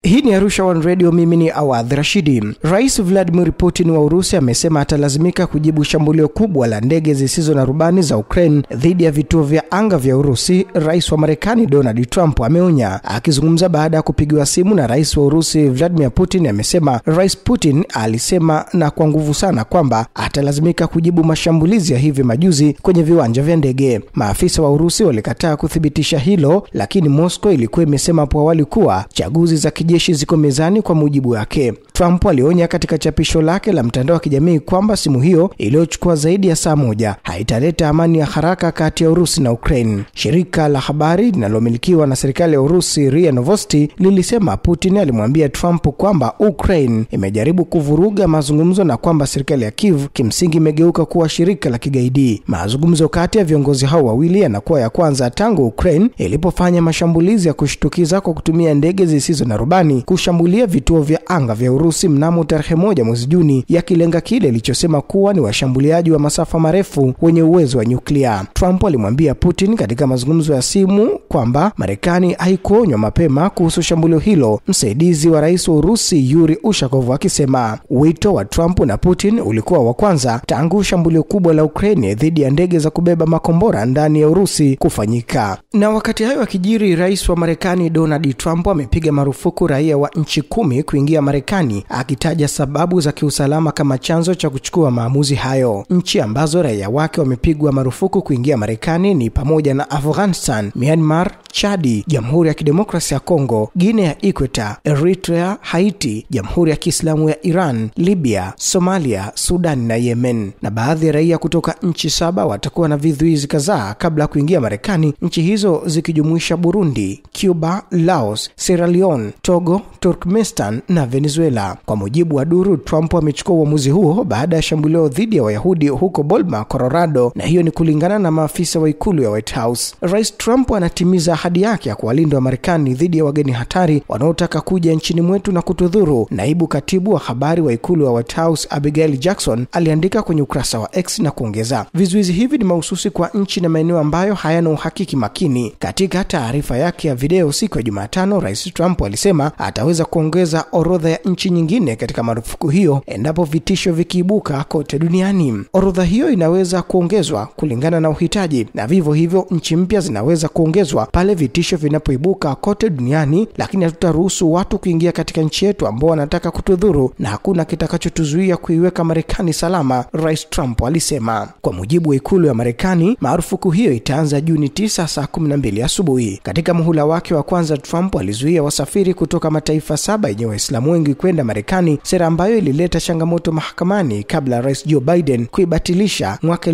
Hii ni Arusha One Radio, mimi ni Awadh Rashidi. Rais Vladimir Putin wa Urusi amesema atalazimika kujibu shambulio kubwa la ndege zisizo na rubani za Ukraine dhidi ya vituo vya anga vya Urusi. Rais wa Marekani Donald Trump ameonya. Akizungumza baada ya kupigiwa simu na rais wa Urusi Vladimir Putin, amesema Rais Putin alisema na kwa nguvu sana kwamba atalazimika kujibu mashambulizi ya hivi majuzi kwenye viwanja vya ndege. Maafisa wa Urusi walikataa kuthibitisha hilo, lakini Moscow ilikuwa imesema hapo awali kuwa chaguzi za kijeshi ziko mezani kwa mujibu wake. Trump alionya katika chapisho lake la mtandao wa kijamii kwamba simu hiyo iliyochukua zaidi ya saa moja haitaleta amani ya haraka kati ya Urusi na Ukraine. Shirika la habari linalomilikiwa na serikali ya Urusi RIA Novosti lilisema Putin alimwambia Trump kwamba Ukraine imejaribu kuvuruga mazungumzo na kwamba serikali ya Kiev kimsingi imegeuka kuwa shirika la kigaidi. Mazungumzo kati ya viongozi hao wawili yanakuwa ya kwanza tangu Ukraine ilipofanya mashambulizi ya kushtukiza kwa kutumia ndege zisizo na rubani kushambulia vituo vya anga vya Urusi mnamo tarehe 1 mwezi Juni, yakilenga kile ilichosema kuwa ni washambuliaji wa masafa marefu wenye uwezo wa nyuklia. Trump alimwambia Putin katika mazungumzo ya simu kwamba Marekani haikuonywa mapema kuhusu shambulio hilo, msaidizi wa rais wa Urusi Yuri Ushakov akisema wito wa Trump na Putin ulikuwa wa kwanza tangu shambulio kubwa la Ukraine dhidi ya ndege za kubeba makombora ndani ya Urusi kufanyika. Na wakati hayo akijiri, rais wa Marekani Donald Trump amepiga marufuku raia wa nchi 10 kuingia Marekani, akitaja sababu za kiusalama kama chanzo cha kuchukua maamuzi hayo. Nchi ambazo raia wake wamepigwa marufuku kuingia Marekani ni pamoja na Afghanistan, Myanmar, Chadi, Jamhuri ya Kidemokrasia ya Kongo, Guinea Equator, Eritrea, Haiti, Jamhuri ya Kiislamu ya Iran, Libya, Somalia, Sudan na Yemen. Na baadhi ya raia kutoka nchi 7 watakuwa na vizuizi kadhaa kabla ya kuingia Marekani, nchi hizo zikijumuisha Burundi, Cuba, Laos, Sierra Leone, Togo, Turkmenistan na Venezuela. Kwa mujibu wa duru, Trump amechukua uamuzi huo baada ya shambulio dhidi ya Wayahudi huko Boulder, Colorado, na hiyo ni kulingana na maafisa wa ikulu ya White House. Rais Trump anatimiza ahadi yake ya kuwalinda wa Marekani dhidi ya wageni hatari wanaotaka kuja nchini mwetu na kutudhuru. Naibu katibu wa habari wa ikulu ya White House Abigail Jackson aliandika kwenye ukurasa wa X na kuongeza, vizuizi hivi ni mahususi kwa nchi na maeneo ambayo hayana uhakiki makini. Katika taarifa yake ya video siku ya Jumatano, Rais Trump alisema ataweza kuongeza orodha ya nchi nyingine katika marufuku hiyo endapo vitisho vikiibuka kote duniani. Orodha hiyo inaweza kuongezwa kulingana na uhitaji, na vivyo hivyo nchi mpya zinaweza kuongezwa pale vitisho vinapoibuka kote duniani, lakini hatutaruhusu watu kuingia katika nchi yetu ambao wanataka kutudhuru, na hakuna kitakachotuzuia kuiweka Marekani salama, Rais Trump alisema. Kwa mujibu wa ikulu ya Marekani, marufuku hiyo itaanza Juni 9 saa 12 asubuhi. Katika muhula wake wa kwanza, Trump alizuia wasafiri kutoka mataifa 7 yenye Waislamu wengi kwenda Marekani, sera ambayo ilileta changamoto mahakamani kabla Rais Joe Biden kuibatilisha mwaka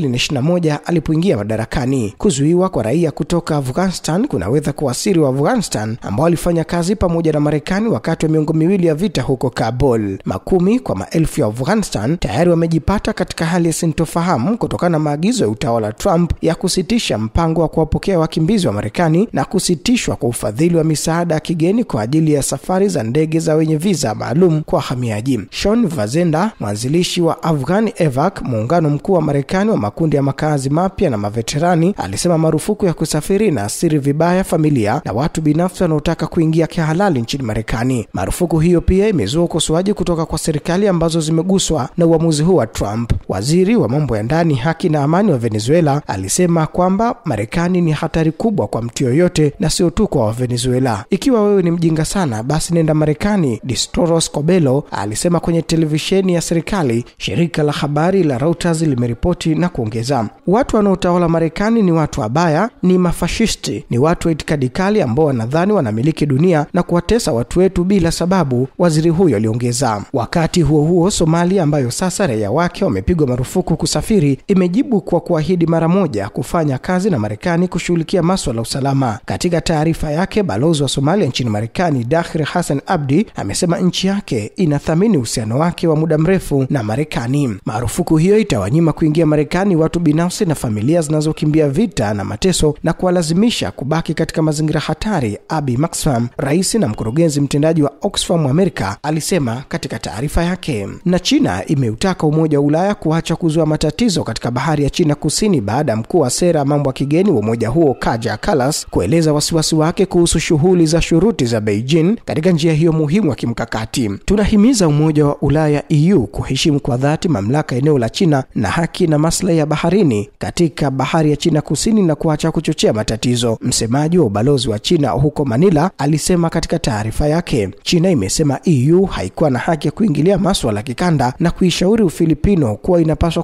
2021 alipoingia madarakani. Kuzuiwa kwa raia kutoka Afghanistan kunaweza kuasiri wa Afghanistan ambao walifanya kazi pamoja na Marekani wakati wa miongo miwili ya vita huko Kabul. Makumi kwa maelfu ya Afghanistan tayari wamejipata katika hali ya sintofahamu kutokana na maagizo ya utawala Trump ya kusitisha mpango wa kuwapokea wakimbizi wa Marekani na kusitishwa kwa ufadhili wa misaada ya kigeni kwa ajili ya safari za ndege za wenye visa maalum kwa wahamiaji. Sean Vazenda, mwanzilishi wa Afghan Evac, muungano mkuu wa Marekani wa makundi ya makazi mapya na maveterani, alisema marufuku ya kusafiri na asiri vibaya familia na watu binafsi wanaotaka kuingia kihalali nchini Marekani. Marufuku hiyo pia imezua ukosoaji kutoka kwa serikali ambazo zimeguswa na uamuzi huu wa Trump. Waziri wa mambo ya ndani, haki na amani wa Venezuela alisema kwamba Marekani ni hatari kubwa kwa mtu yoyote na sio tu kwa Venezuela. Ikiwa wewe ni mjinga sana, basi nenda Marekani, Distoros Cobello alisema kwenye televisheni ya serikali. Shirika la habari la Reuters limeripoti na kuongeza, watu wanaotawala Marekani ni watu wabaya, ni mafashisti, ni watu wa itikadi kali ambao wanadhani wanamiliki dunia na kuwatesa watu wetu bila sababu, waziri huyo aliongeza. Wakati huo huo, Somalia ambayo sasa raia wake wamepigwa marufuku kusafiri, imejibu kwa kuahidi mara moja kufanya kazi na Marekani kushughulikia masuala ya usalama. Katika taarifa yake, balozi wa Somalia nchini Marekani Dakhir Hassan Abdi amesema nchi yake inathamini uhusiano wake wa muda mrefu na Marekani. Marufuku hiyo itawanyima kuingia Marekani watu binafsi na familia zinazokimbia vita na mateso na kuwalazimisha kubaki katika mazingira hatari, Abi Maxfam, rais na mkurugenzi mtendaji wa Oxfam America, alisema katika taarifa yake. Na China imeutaka Umoja wa Ulaya kuacha kuzua matatizo katika bahari ya China Kusini baada ya mkuu wa sera mambo ya kigeni wa umoja huo Kaja Kallas kueleza wasiwasi wake kuhusu shughuli za shuruti za Beijing Beijing katika njia hiyo muhimu ya kimkakati. Tunahimiza Umoja wa Ulaya EU kuheshimu kwa dhati mamlaka eneo la China na haki na maslahi ya baharini katika bahari ya China Kusini na kuacha kuchochea matatizo, msemaji wa ubalozi wa China huko Manila alisema katika taarifa yake. China imesema EU haikuwa na haki ya kuingilia masuala ya kikanda na kuishauri Ufilipino kuwa inapaswa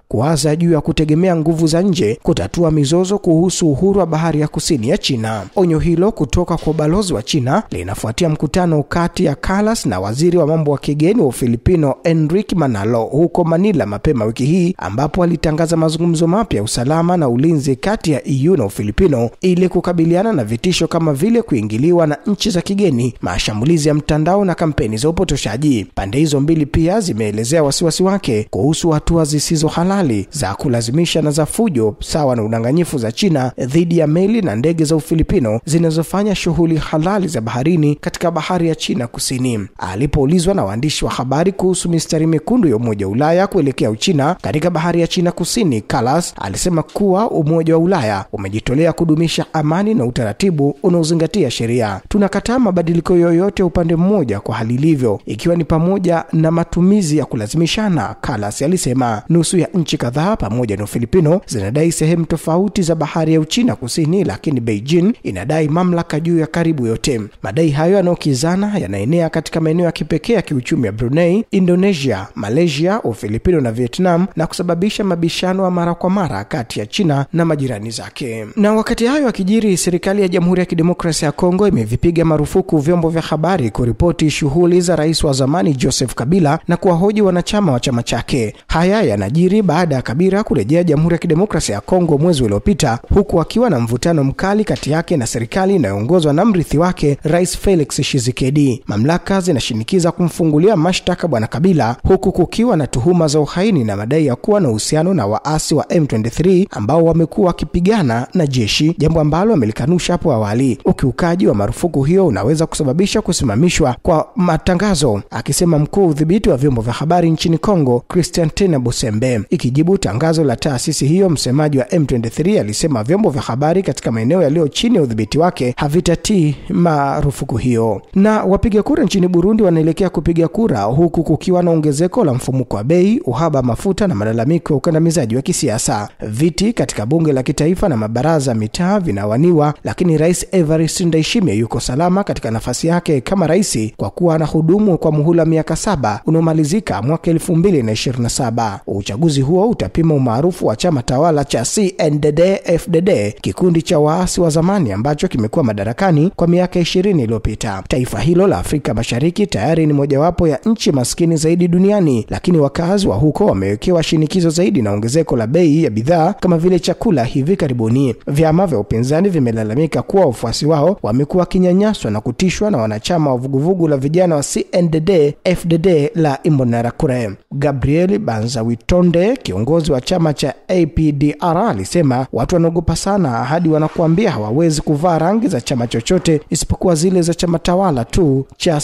kuwaza juu ya kutegemea nguvu za nje kutatua mizozo kuhusu uhuru wa bahari ya kusini ya China. Onyo hilo kutoka kwa ubalozi wa China linafuatia mkutano kati ya Kallas na waziri wa mambo ya kigeni wa Ufilipino Enrique Manalo huko Manila mapema wiki hii, ambapo alitangaza mazungumzo mapya ya usalama na ulinzi kati ya EU na Ufilipino ili kukabiliana na vitisho kama vile kuingiliwa na nchi za kigeni, mashambulizi ya mtandao na kampeni za upotoshaji. Pande hizo mbili pia zimeelezea wasiwasi wake kuhusu hatua zisizo halali za kulazimisha na za fujo sawa na udanganyifu za China dhidi ya meli na ndege za Ufilipino zinazofanya shughuli halali za baharini katika bahari ya China Kusini. Alipoulizwa na waandishi wa habari kuhusu mistari mekundu ya Umoja wa Ulaya kuelekea Uchina katika bahari ya China Kusini, Kallas alisema kuwa Umoja wa Ulaya umejitolea kudumisha amani na utaratibu unaozingatia sheria. Tunakataa mabadiliko yoyote upande mmoja kwa hali ilivyo, ikiwa ni pamoja na matumizi ya kulazimishana, Kallas alisema. Nusu ya nchi kadhaa pamoja na Ufilipino zinadai sehemu tofauti za bahari ya Uchina Kusini, lakini Beijing inadai mamlaka juu ya karibu yote. Madai hayo yanayokizana yanaenea katika maeneo ya kipekee ya kiuchumi ya Brunei, Indonesia, Malaysia, Ufilipino na Vietnam na kusababisha mabishano ya mara kwa mara kati ya China na majirani zake. Na wakati hayo akijiri, serikali ya Jamhuri ya Kidemokrasia ya Kongo imevipiga marufuku vyombo vya habari kuripoti shughuli za rais wa zamani Joseph Kabila na kuwahoji wanachama wa chama chake. Haya yanajiri baada ya Kabila kurejea Jamhuri ya Kidemokrasia ya Kongo mwezi uliopita, huku akiwa na mvutano mkali kati yake na serikali inayoongozwa na mrithi wake Rais Felix Tshisekedi. Mamlaka zinashinikiza kumfungulia mashtaka bwana Kabila, huku kukiwa na tuhuma za uhaini na madai ya kuwa na uhusiano na waasi wa M23 ambao wamekuwa wakipigana na jeshi, jambo ambalo amelikanusha hapo awali. Ukiukaji wa marufuku hiyo unaweza kusababisha kusimamishwa kwa matangazo, akisema mkuu wa udhibiti wa vyombo vya habari nchini Kongo Christian Tena Busembe. Ikijibu tangazo la taasisi hiyo, msemaji wa M23 alisema vyombo vya habari katika maeneo yaliyo chini ya udhibiti wake havitatii marufuku hiyo. Na wapiga kura nchini Burundi wanaelekea kupiga kura huku kukiwa na ongezeko la mfumuko wa bei, uhaba mafuta na malalamiko ya ukandamizaji wa kisiasa. Viti katika bunge la kitaifa na mabaraza mitaa vinawaniwa, lakini Rais Evariste Ndayishimiye yuko salama katika nafasi yake kama rais kwa kuwa anahudumu kwa muhula miaka 7 unaomalizika mwaka 2027. Uchaguzi huo utapima umaarufu wa chama tawala cha CNDD-FDD, kikundi cha waasi wa zamani ambacho kimekuwa madarakani kwa miaka 20 iliyopita. Taifa hilo la Afrika Mashariki tayari ni mojawapo ya nchi maskini zaidi duniani, lakini wakazi wa huko wamewekewa shinikizo zaidi na ongezeko la bei ya bidhaa kama vile chakula hivi karibuni. Vyama vya upinzani vimelalamika kuwa wafuasi wao wamekuwa kinyanyaswa na kutishwa na wanachama wa vuguvugu la vijana wa CNDD-FDD la Imbonerakure. Gabriel Banzawitonde, kiongozi wa chama cha APDR, alisema watu wanaogopa sana hadi wanakuambia hawawezi kuvaa rangi za chama chochote isipokuwa zile za chama tawala tu cha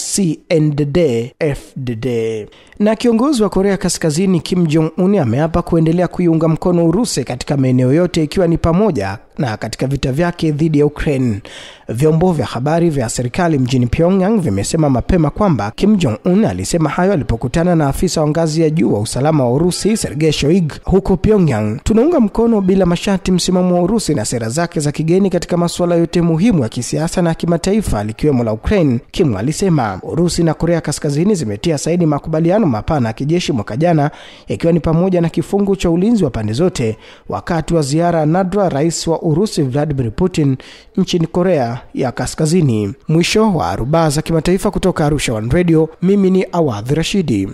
CNDD-FDD. Na kiongozi wa Korea Kaskazini Kim Jong-un ameapa kuendelea kuiunga mkono Urusi katika maeneo yote, ikiwa ni pamoja na katika vita vyake dhidi ya Ukraine. Vyombo vya habari vya serikali mjini Pyongyang vimesema mapema kwamba Kim Jong-un alisema hayo alipokutana na afisa wa ngazi ya juu wa usalama wa Urusi Sergei Shoigu huko Pyongyang. Tunaunga mkono bila masharti msimamo wa Urusi na sera zake za kigeni katika masuala yote muhimu ya kisiasa na kimataifa likiwemo la Ukraine, Kim alisema. Urusi na Korea Kaskazini zimetia saini makubaliano mapana ya kijeshi mwaka jana, ikiwa ni pamoja na kifungu cha ulinzi wa pande zote wakati wa ziara nadra rais wa Urusi Vladimir Putin nchini Korea ya Kaskazini. Mwisho wa rubaa za kimataifa kutoka Arusha One Radio, mimi ni Awadh Rashidi.